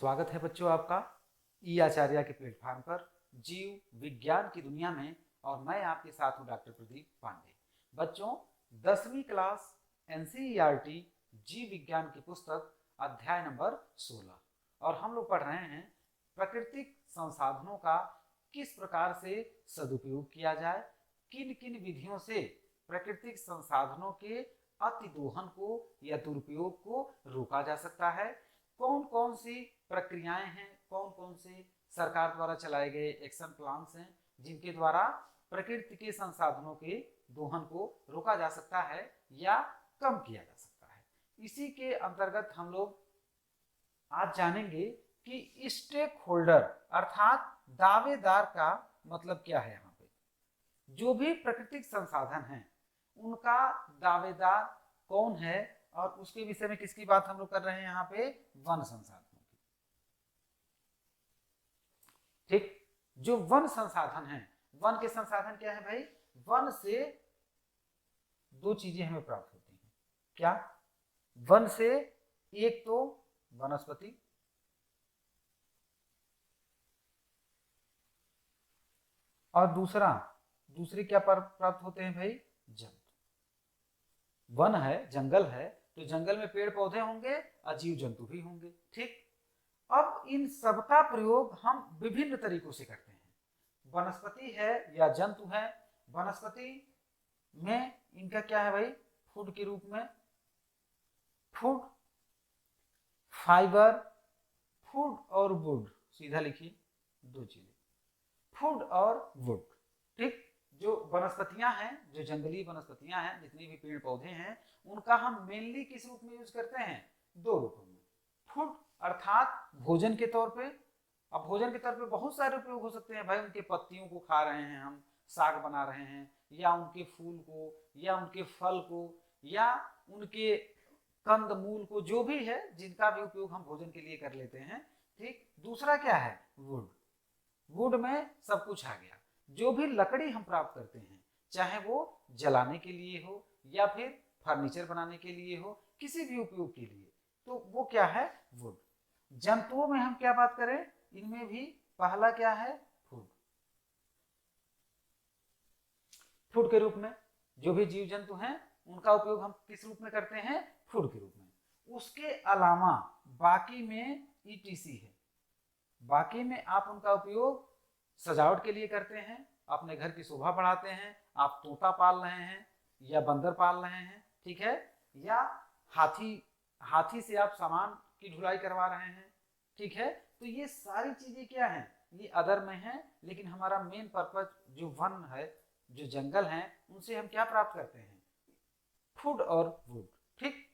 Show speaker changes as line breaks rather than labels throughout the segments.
स्वागत है बच्चों आपका ई आचार्य के प्लेटफॉर्म पर जीव विज्ञान की दुनिया में। और मैं आपके साथ हूँ डॉक्टर प्रदीप पांडे। बच्चों 10वीं क्लास एनसीईआरटी जीव विज्ञान की पुस्तक अध्याय नंबर 16 और हम लोग पढ़ रहे हैं प्राकृतिक संसाधनों का किस प्रकार से सदुपयोग किया जाए, किन किन विधियों से प्राकृतिक संसाधनों के अतिदोहन को या दुरुपयोग को रोका जा सकता है, कौन कौन सी प्रक्रियाएं हैं, कौन कौन से सरकार द्वारा चलाए गए एक्शन प्लान्स हैं जिनके द्वारा प्रकृति के संसाधनों के दोहन को रोका जा सकता है या कम किया जा सकता है। इसी के अंतर्गत हम लोग आज जानेंगे कि स्टेक होल्डर अर्थात दावेदार का मतलब क्या है। यहाँ पे जो भी प्राकृतिक संसाधन हैं उनका दावेदार कौन है और उसके विषय में किसकी बात हम लोग कर रहे हैं यहाँ पे, वन संसाधनों की। ठीक, जो वन संसाधन है, वन के संसाधन क्या है भाई, वन से दो चीजें हमें प्राप्त होती हैं। क्या? वन से एक तो वनस्पति और दूसरे क्या प्राप्त होते हैं भाई, जंतु। वन है, जंगल है, तो जंगल में पेड़ पौधे होंगे और जीव जंतु भी होंगे। ठीक, अब इन सबका प्रयोग हम विभिन्न तरीकों से करते हैं। वनस्पति है या जंतु है, वनस्पति में इनका क्या है भाई, फूड के रूप में, फूड, फाइबर, फूड और वुड, सीधा लिखिए दो चीजें, फूड और वुड। ठीक, जो वनस्पतियां हैं, जो जंगली वनस्पतियां हैं, जितने भी पेड़ पौधे हैं, उनका हम मेनली किस रूप में यूज करते हैं, दो रूपों में। फूड अर्थात भोजन के तौर पे। अब भोजन के तौर पे बहुत सारे उपयोग हो सकते हैं भाई, उनके पत्तियों को खा रहे हैं, हम साग बना रहे हैं, या उनके फूल को, या उनके फल को, या उनके कंद मूल को, जो भी है जिनका भी उपयोग हम भोजन के लिए कर लेते हैं। ठीक, दूसरा क्या है, वुड। वुड में सब कुछ आ गया। जो भी लकड़ी हम प्राप्त करते हैं, चाहे वो जलाने के लिए हो या फिर फर्नीचर बनाने के लिए हो, किसी भी उपयोग के लिए, तो वो क्या है, वुड। जंतुओं में हम क्या बात करें, इनमें भी पहला क्या है, फूड। फूड के रूप में जो भी जीव जंतु हैं उनका उपयोग हम किस रूप में करते हैं, फूड के रूप में। उसके अलावा बाकी में ईटीसी है, बाकी में आप उनका उपयोग सजावट के लिए करते हैं, अपने घर की शोभा बढ़ाते हैं, आप तोता पाल रहे हैं या बंदर पाल रहे हैं, ठीक है, या हाथी से आप सामान की ढुलाई करवा रहे हैं, ठीक है। तो ये सारी चीजें क्या हैं, ये अदर में है, लेकिन हमारा मेन पर्पज जो वन है, जो जंगल है, उनसे हम क्या प्राप्त करते हैं, फूड और वुड। ठीक,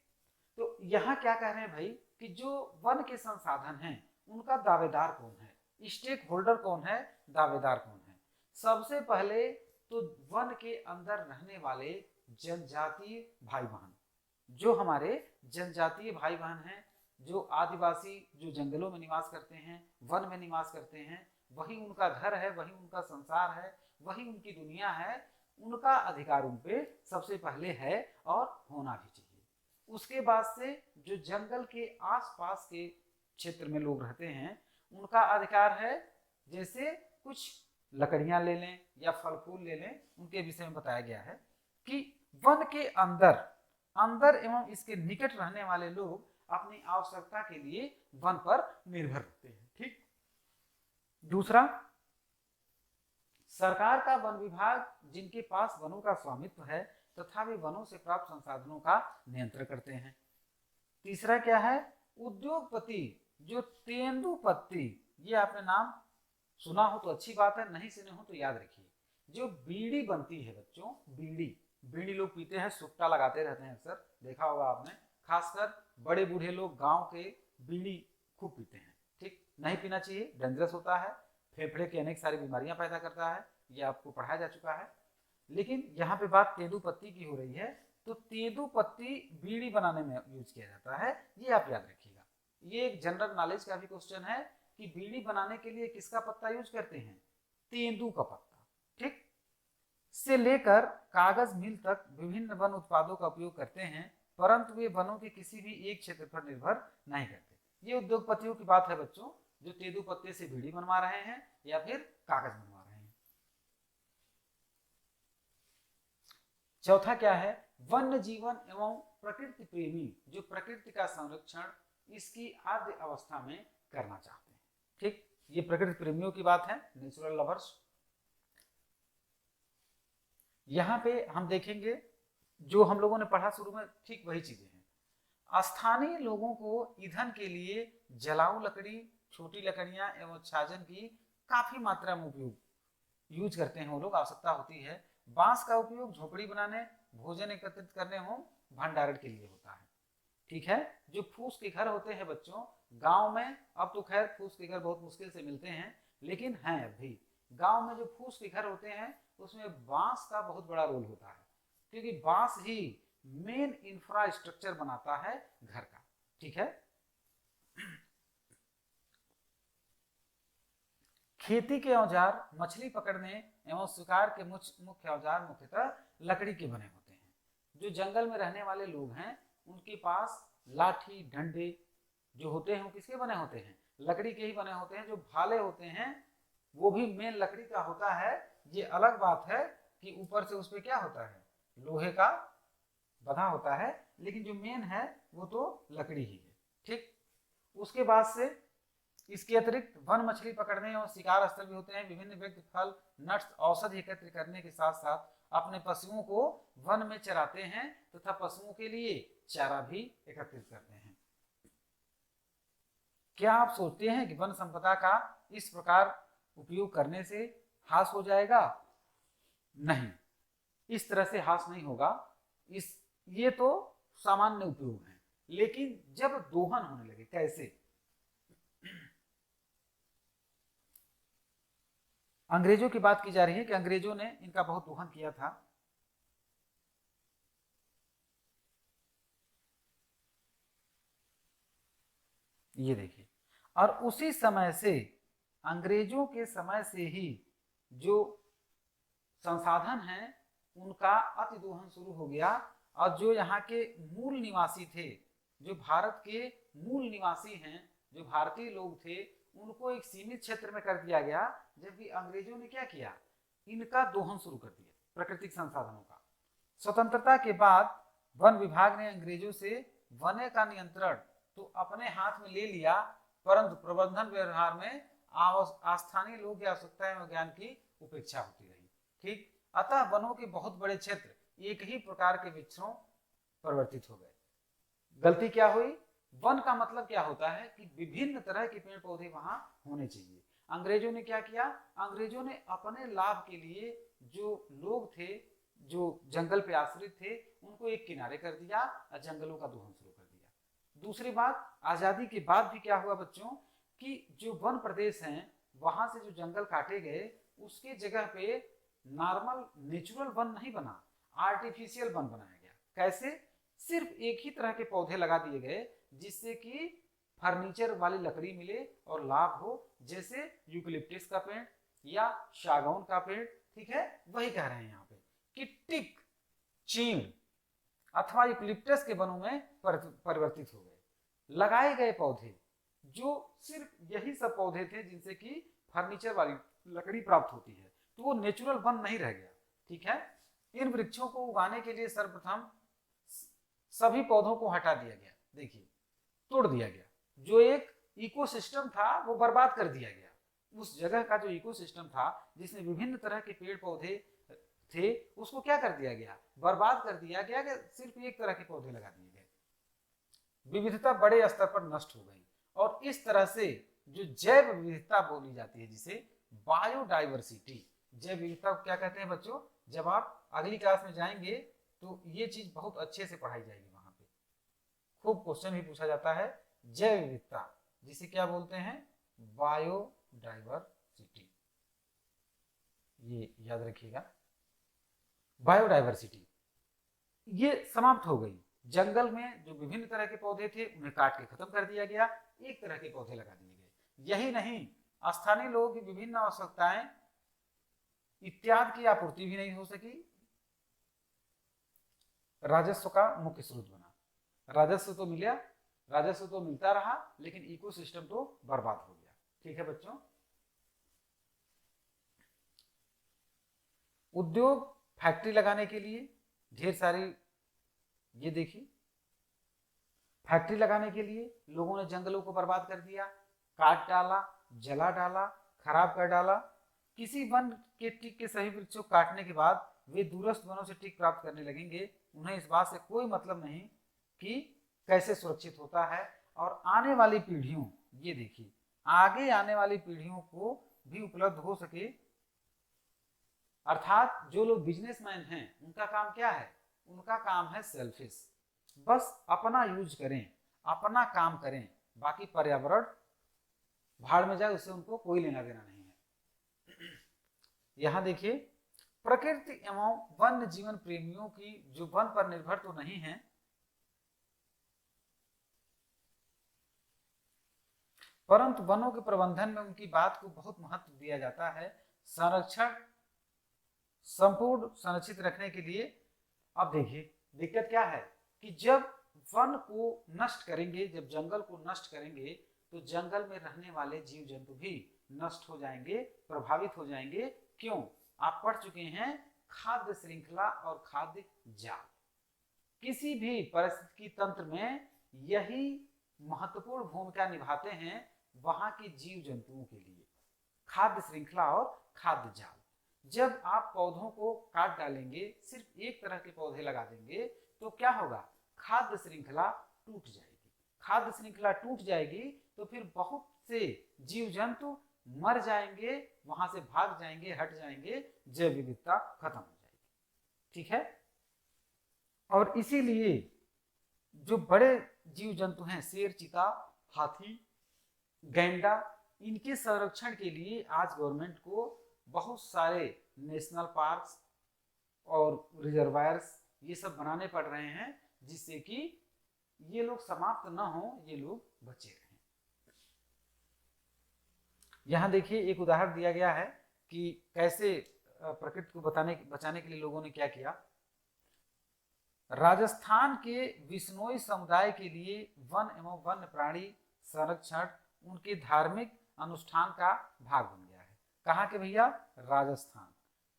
तो यहाँ क्या कह रहे हैं भाई कि जो वन के संसाधन हैं उनका दावेदार कौन है, स्टेक होल्डर कौन है, दावेदार कौन है। सबसे पहले तो वन के अंदर रहने वाले जनजातीय भाई बहन, जो हमारे जनजातीय भाई बहन हैं, जो आदिवासी, जो जंगलों में निवास करते हैं, वन में निवास करते हैं, वही उनका घर है, वही उनका संसार है, वही उनकी दुनिया है, उनका अधिकार उन पे सबसे पहले है और होना भी चाहिए। उसके बाद से जो जंगल के आसपास के क्षेत्र में लोग रहते हैं उनका अधिकार है, जैसे कुछ लकड़ियां ले लें या फल फूल ले लें, उनके विषय में बताया गया है कि वन के अंदर एवं इसके निकट रहने वाले लोग अपनी आवश्यकता के लिए वन पर निर्भर रहते हैं। ठीक, दूसरा, सरकार का वन विभाग जिनके पास वनों का स्वामित्व है तथा वे वनों से प्राप्त संसाधनों का नियंत्रण करते हैं। तीसरा क्या है, उद्योगपति, जो तेंदुपत्ती, ये आपने नाम सुना हो तो अच्छी बात है, नहीं सुने हो तो याद रखिए। जो बीड़ी बनती है बच्चों, बीड़ी लोग पीते हैं, सुट्टा लगाते रहते हैं, अक्सर देखा होगा आपने, खासकर बड़े बूढ़े लोग गांव के बीड़ी खूब पीते हैं। ठीक, नहीं पीना चाहिए, डेंजरस होता है, फेफड़े की अनेक सारी बीमारियां पैदा करता है, ये आपको पढ़ाया जा चुका है। लेकिन यहाँ पे बात तेंदुपत्ती की हो रही है, तो तेंदुपत्ती बीड़ी बनाने में यूज किया जाता है, ये आप याद रखिएगा। ये एक जनरल नॉलेज का भी क्वेश्चन है कि बीड़ी बनाने के लिए किसका पत्ता यूज करते हैं, तेंदू का पत्ता। ठीक, से लेकर कागज मिल तक विभिन्न वन उत्पादों का उपयोग करते हैं, परंतु वे वनों के किसी भी एक क्षेत्र पर निर्भर नहीं करते। ये उद्योगपतियों की बात है बच्चों, जो तेंदू पत्ते से बीड़ी बनवा रहे हैं या फिर कागज बनवा रहे हैं। चौथा क्या है, वन्य जीवन एवं प्रकृति प्रेमी जो प्रकृति का संरक्षण इसकी आद्य अवस्था में करना चाहते हैं। ठीक, ये प्रकृति प्रेमियों की बात है, नेचुरल लवर्स। यहां पे हम देखेंगे जो हम लोगों ने पढ़ा शुरू में, ठीक वही चीजें हैं। स्थानीय लोगों को ईंधन के लिए जलाऊ लकड़ी, छोटी लकड़ियां एवं छाजन की काफी मात्रा में उपयोग यूज करते हैं वो लोग, आवश्यकता होती है। बांस का उपयोग झोपड़ी बनाने, भोजन एकत्रित करने हो, भंडारण के लिए होता है। ठीक है, जो फूस के घर होते हैं बच्चों गांव में, अब तो खैर फूस के घर बहुत मुश्किल से मिलते हैं, लेकिन हैं अभी गांव में जो फूस के घर होते हैं उसमें बांस का बहुत बड़ा रोल होता है, क्योंकि बांस ही मेन इंफ्रास्ट्रक्चर बनाता है घर का। ठीक है, खेती के औजार, मछली पकड़ने एवं शिकार के मुख्य औजार मुख्यतः लकड़ी के बने होते हैं। जो जंगल में रहने वाले लोग हैं उनके पास लाठी, डंडे जो होते हैं वो किसके बने होते हैं, लकड़ी के ही बने होते हैं। जो भाले होते हैं वो भी मेन लकड़ी का होता है। ये अलग बात है कि ऊपर से उस पर क्या होता है, लोहे का बना होता है, लेकिन जो मेन है वो तो लकड़ी ही है। ठीक, उसके बाद से इसके अतिरिक्त वन मछली पकड़ने और शिकार स्थल भी होते हैं। विभिन्न व्यक्ति फल, नट्स, औषधि एकत्र करने के साथ साथ अपने पशुओं को वन में चराते हैं तथा पशुओं के लिए चारा भी एकत्रित करते हैं। क्या आप सोचते हैं कि वन संपदा का इस प्रकार उपयोग करने से हास हो जाएगा? नहीं, इस तरह से हास नहीं होगा। ये तो सामान्य उपयोग है, लेकिन जब दोहन होने लगे, कैसे? अंग्रेजों की बात की जा रही है कि अंग्रेजों ने इनका बहुत दोहन किया था। ये देखिए, और उसी समय से, अंग्रेजों के समय से ही जो संसाधन हैं उनका अति दोहन शुरू हो गया। और जो यहाँ के मूल निवासी थे, जो भारत के मूल निवासी हैं, जो भारतीय लोग थे, उनको एक सीमित क्षेत्र में कर दिया गया, जबकि अंग्रेजों ने क्या किया, इनका दोहन शुरू कर दिया, प्राकृतिक संसाधनों का। स्वतंत्रता के बाद वन विभाग ने अंग्रेजों से वने का नियंत्रण तो अपने हाथ में ले लिया, परंतु प्रबंधन व्यवहार में स्थानीय लोग की आवश्यकता एवं ज्ञान की उपेक्षा होती रही। ठीक, अतः वनों के बहुत बड़े क्षेत्र एक ही प्रकार के वृक्षों परिवर्तित हो गए। गलती क्या हुई? वन का मतलब क्या होता है कि विभिन्न तरह के पेड़ पौधे वहां होने चाहिए। अंग्रेजों ने क्या किया, अंग्रेजों ने अपने लाभ के लिए जो लोग थे, जो जंगल पे आश्रित थे, उनको एक किनारे कर दिया और जंगलों का दोहन शुरू कर दिया। दूसरी बात, आजादी के बाद भी क्या हुआ बच्चों, कि जो वन प्रदेश हैं वहां से जो जंगल काटे गए, उसके जगह पे नॉर्मल नेचुरल वन नहीं बना, आर्टिफिशियल वन बनाया गया। कैसे? सिर्फ एक ही तरह के पौधे लगा दिए गए जिससे कि फर्नीचर वाली लकड़ी मिले और लाभ हो, जैसे यूकलिप्टस का पेड़ या सागौन का पेड़। ठीक है, वही कह रहे हैं यहाँ पे कि टिक, चीड़ अथवा यूकलिप्टस के वनों में परिवर्तित हो गए। लगाए गए पौधे जो सिर्फ यही सब पौधे थे जिनसे कि फर्नीचर वाली लकड़ी प्राप्त होती है, तो वो नेचुरल वन नहीं रह गया। ठीक है, इन वृक्षों को उगाने के लिए सर्वप्रथम सभी पौधों को हटा दिया गया। देखिए, तोड़ दिया गया। जो एक इकोसिस्टम था वो बर्बाद कर दिया गया। उस जगह का जो इकोसिस्टम था जिसमें विभिन्न तरह के पेड़ पौधे थे, उसको क्या कर दिया गया, बर्बाद कर दिया गया कि सिर्फ एक तरह के पौधे लगा दिए गए। विविधता बड़े स्तर पर नष्ट हो गई। और इस तरह से जो जैव विविधता बोली जाती है, जिसे बायोडाइवर्सिटी, जैव विविधता को क्या कहते हैं बच्चों? जब आप अगली क्लास में जाएंगे तो ये चीज बहुत अच्छे से पढ़ाई जाएगी, वहां पे खूब क्वेश्चन भी पूछा जाता है। जैव विविधता जिसे क्या बोलते हैं? बायोडाइवर्सिटी, ये याद रखिएगा। बायोडाइवर्सिटी ये समाप्त हो गई। जंगल में जो विभिन्न तरह के पौधे थे उन्हें काट के खत्म कर दिया गया, एक तरह के पौधे लगा दिए गए। यही नहीं, स्थानीय लोगों की विभिन्न आवश्यकताएं इत्यादि की आपूर्ति भी नहीं हो सकी। राजस्व का मुख्य स्रोत बना। राजस्व तो मिला, राजस्व तो मिलता रहा लेकिन इकोसिस्टम तो बर्बाद हो गया। ठीक है बच्चों। उद्योग फैक्ट्री लगाने के लिए ढेर सारी, ये देखिए, फैक्ट्री लगाने के लिए लोगों ने जंगलों को बर्बाद कर दिया, काट डाला, जला डाला, खराब कर डाला। किसी वन के टिक के सभी वृक्षों को काटने के बाद वे दूरस्थ वनों से टिक प्राप्त करने लगेंगे। उन्हें इस बात से कोई मतलब नहीं कि कैसे सुरक्षित होता है और आने वाली पीढ़ियों, ये देखिए, आगे आने वाली पीढ़ियों को भी उपलब्ध हो सके। अर्थात जो लोग बिजनेसमैन हैं उनका काम क्या है? उनका काम है सेल्फिश, बस अपना यूज करें, अपना काम करें, बाकी पर्यावरण भाड़ में जाए, उससे उनको कोई लेना देना नहीं है। यहां देखिए, प्रकृति एवं वन्य जीवन प्रेमियों की जो वन पर निर्भर तो नहीं है, परंतु वनों के प्रबंधन में उनकी बात को बहुत महत्व दिया जाता है। संरक्षण संपूर्ण संरक्षित रखने के लिए। अब देखिए दिक्कत क्या है कि जब वन को नष्ट करेंगे, जब जंगल को नष्ट करेंगे, तो जंगल में रहने वाले जीव जंतु भी नष्ट हो जाएंगे, प्रभावित हो जाएंगे। क्यों? आप पढ़ चुके हैं खाद्य श्रृंखला और खाद्य जाल। किसी भी पारिस्थितिकी तंत्र में यही महत्वपूर्ण भूमिका निभाते हैं वहां के जीव जंतुओं के लिए, खाद्य श्रृंखला और खाद्य जाल। जब आप पौधों को काट डालेंगे, सिर्फ एक तरह के पौधे लगा देंगे, तो क्या होगा? खाद्य श्रृंखला टूट जाएगी। खाद्य श्रृंखला टूट जाएगी तो फिर बहुत से जीव जंतु मर जाएंगे, वहां से भाग जाएंगे, हट जाएंगे, जैव विविधता खत्म हो जाएगी। ठीक है। और इसीलिए जो बड़े जीव जंतु हैं, शेर, चीता, हाथी, गैंडा, इनके संरक्षण के लिए आज गवर्नमेंट को बहुत सारे नेशनल पार्क्स और रिजर्वायर्स ये सब बनाने पड़ रहे हैं, जिससे कि ये लोग समाप्त न हो, ये लोग बचे रहें। यहाँ देखिए एक उदाहरण दिया गया है कि कैसे प्रकृति को बचाने के लिए लोगों ने क्या किया। राजस्थान के बिश्नोई समुदाय के लिए वन एवं वन्य प्राणी संरक्षण उनके धार्मिक अनुष्ठान का भाग बन गया है। कहाँ के भैया? राजस्थान।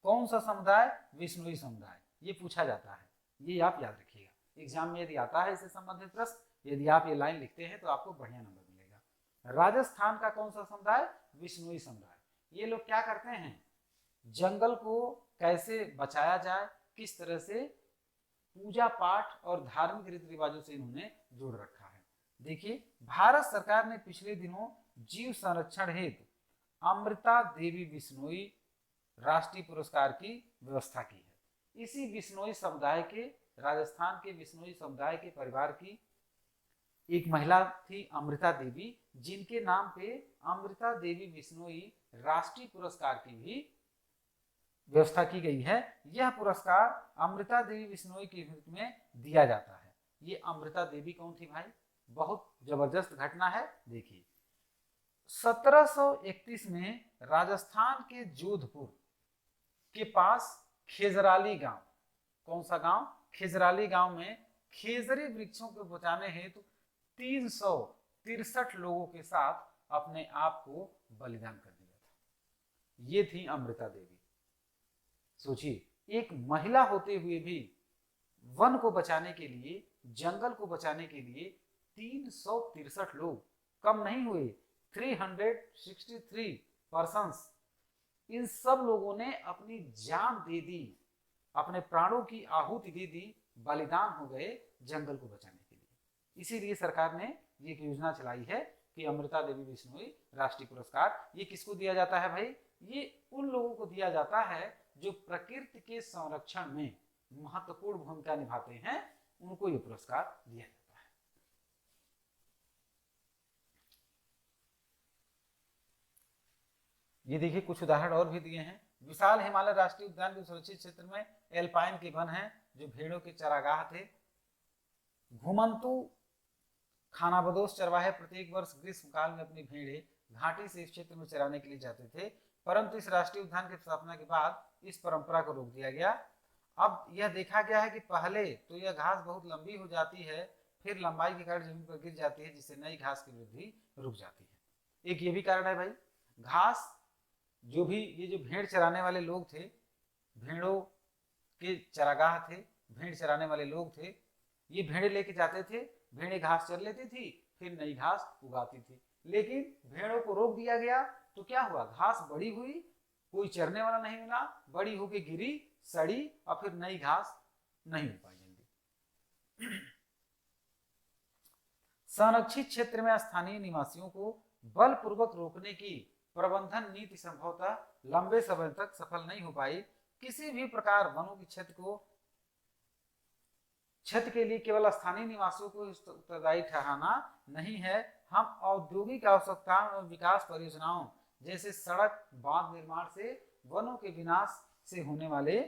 कौन सा समुदाय? बिश्नोई समुदाय। ये पूछा जाता है, ये आप याद रखिएगा। एग्जाम में यदि आता है इससे संबंधित प्रश्न, यदि आप ये लाइन लिखते हैं तो आपको बढ़िया नंबर मिलेगा। राजस्थान का कौन सा समुदाय? बिश्नोई समुदाय। ये लोग क्या करते हैं? जंगल को कैसे बचाया जाए, किस तरह से पूजा पाठ और धार्मिक रीति रिवाजों से इन्होंने जोड़ रखा है। देखिए, भारत सरकार ने पिछले दिनों जीव संरक्षण हेतु अमृता देवी बिश्नोई राष्ट्रीय पुरस्कार की व्यवस्था की है। इसी बिश्नोई समुदाय के, राजस्थान के बिश्नोई समुदाय के परिवार की एक महिला थी अमृता देवी, जिनके नाम पे अमृता देवी बिश्नोई राष्ट्रीय पुरस्कार की भी व्यवस्था की गई है। यह पुरस्कार अमृता देवी बिश्नोई के हित में दिया जाता है। ये अमृता देवी कौन थी भाई? बहुत जबरदस्त घटना है। देखिए, 1731 में राजस्थान के जोधपुर के पास खेजराली गांव, कौन सा गांव? खेजराली गांव में खेजरी वृक्षों को बचाने हेतु 363 लोगों के साथ अपने आप को बलिदान कर दिया था। ये थी अमृता देवी। सोचिए, एक महिला होते हुए भी वन को बचाने के लिए, जंगल को बचाने के लिए 363 लोग कम नहीं हुए, 363 पर्सन्स, इन सब लोगों ने अपनी जान दे दी, अपने प्राणों की आहुति दे दी, बलिदान हो गए जंगल को बचाने के लिए। इसीलिए सरकार ने ये योजना चलाई है कि अमृता देवी बिश्नोई राष्ट्रीय पुरस्कार। ये किसको दिया जाता है भाई? ये उन लोगों को दिया जाता है जो प्रकृति के संरक्षण में महत्वपूर्ण भूमिका निभाते हैं, उनको ये पुरस्कार दिया जाता है। ये देखिए कुछ उदाहरण और भी दिए हैं। विशाल हिमालय राष्ट्रीय उद्यान के सुरक्षित क्षेत्र में एल्पाइन के वन हैं, जो भेड़ों के चरागाह थे। घुमंतु खानाबदोश चरवाहे प्रत्येक वर्ष ग्रीष्म काल में अपनी भेड़ें घाटी से इस क्षेत्र में चराने के लिए जाते थे, परंतु इस राष्ट्रीय उद्यान की स्थापना के बाद इस परंपरा को रोक दिया गया। अब यह देखा गया है कि पहले तो यह घास बहुत लंबी हो जाती है, फिर लंबाई के कारण जमीन पर गिर जाती है, जिससे नई घास की वृद्धि रुक जाती है। एक ये भी कारण है भाई, घास जो भी ये जो भेड़ चराने वाले लोग थे, भेड़ों के चरागाह थे, भेड़ चराने वाले लोग थे, ये भेड़े लेके जाते थे, भेड़े घास चर लेती थी, फिर नई घास उगाती थी। लेकिन भेड़ों को रोक दिया गया तो क्या हुआ, घास बड़ी हुई, कोई चरने वाला नहीं मिला, बड़ी होके गिरी, सड़ी और फिर नई घास नहीं हो पाई जल्दी। संरक्षित क्षेत्र में स्थानीय निवासियों को बलपूर्वक रोकने की प्रबंधन नीति संभवतः लंबे समय तक सफल नहीं हो पाई। किसी भी प्रकार वनों की क्षति के लिए केवल स्थानीय निवासियों को उत्तरदायी ठहराना नहीं है। हम औद्योगिक आवश्यकताओं और विकास परियोजनाओं जैसे सड़क, बांध निर्माण से वनों के विनाश से होने वाले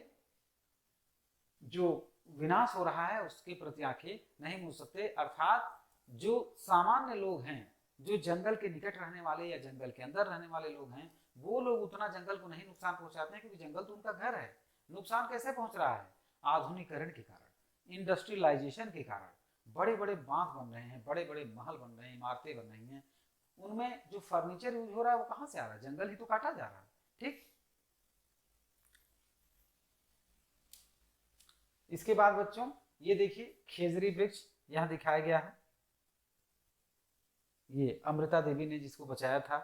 जो विनाश हो रहा है उसके प्रति आंखें नहीं मूंद सकते। अर्थात जो सामान्य लोग हैं, जो जंगल के निकट रहने वाले या जंगल के अंदर रहने वाले लोग हैं, वो लोग उतना जंगल को नहीं नुकसान पहुंचाते हैं, क्योंकि जंगल तो उनका घर है। नुकसान कैसे पहुंच रहा है, आधुनिकीकरण के कारण, इंडस्ट्रियलाइजेशन के कारण बड़े बड़े बांध बन रहे हैं, बड़े बड़े महल बन रहे हैं, इमारतें बन रही हैं, उनमें जो फर्नीचर यूज हो रहा है वो कहां से आ रहा है, जंगल ही तो काटा जा रहा है। ठीक, इसके बाद बच्चों ये देखिए खेजरी वृक्ष यहां दिखाया गया है, ये अमृता देवी ने जिसको बचाया था।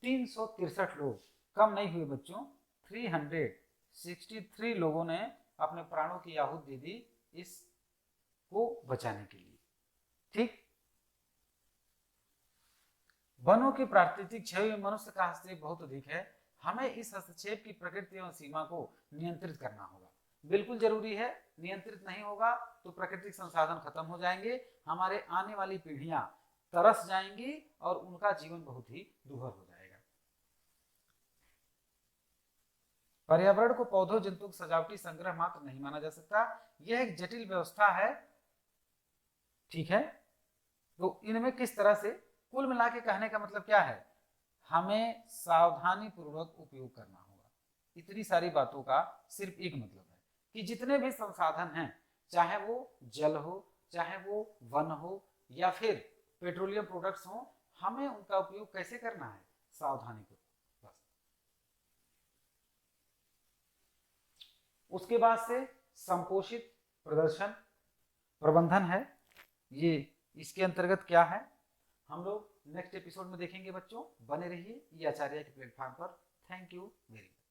363 लोग, कम नहीं हुए बच्चों, 363 लोगों ने अपने प्राणों की आहुति दे दी इसको बचाने के लिए। ठीक, वनों के प्राकृतिक क्षय में मनुष्य का हस्तक्षेप बहुत अधिक है। हमें इस हस्तक्षेप की प्रकृति एवं सीमा को नियंत्रित करना होगा, बिल्कुल जरूरी है। नियंत्रित नहीं होगा तो प्राकृतिक संसाधन खत्म हो जाएंगे, हमारे आने वाली पीढ़ियां तरस जाएंगी और उनका जीवन बहुत ही दुर्भर हो जाएगा। पर्यावरण को पौधों जंतु सजावटी संग्रह मात्र नहीं माना जा सकता, यह एक जटिल व्यवस्था है। ठीक है, तो इनमें किस तरह से, कुल मिला के कहने का मतलब क्या है, हमें सावधानी पूर्वक उपयोग करना होगा। इतनी सारी बातों का सिर्फ एक मतलब है कि जितने भी संसाधन हैं, चाहे वो जल हो, चाहे वो वन हो, या फिर पेट्रोलियम प्रोडक्ट्स हो, हमें उनका उपयोग कैसे करना है, सावधानी पूर्वक। बस उसके बाद से संपोषित प्रदर्शन प्रबंधन है, ये इसके अंतर्गत क्या है हम लोग नेक्स्ट एपिसोड में देखेंगे बच्चों। बने रहिए ये आचार्य के प्लेटफॉर्म पर। Thank you very much.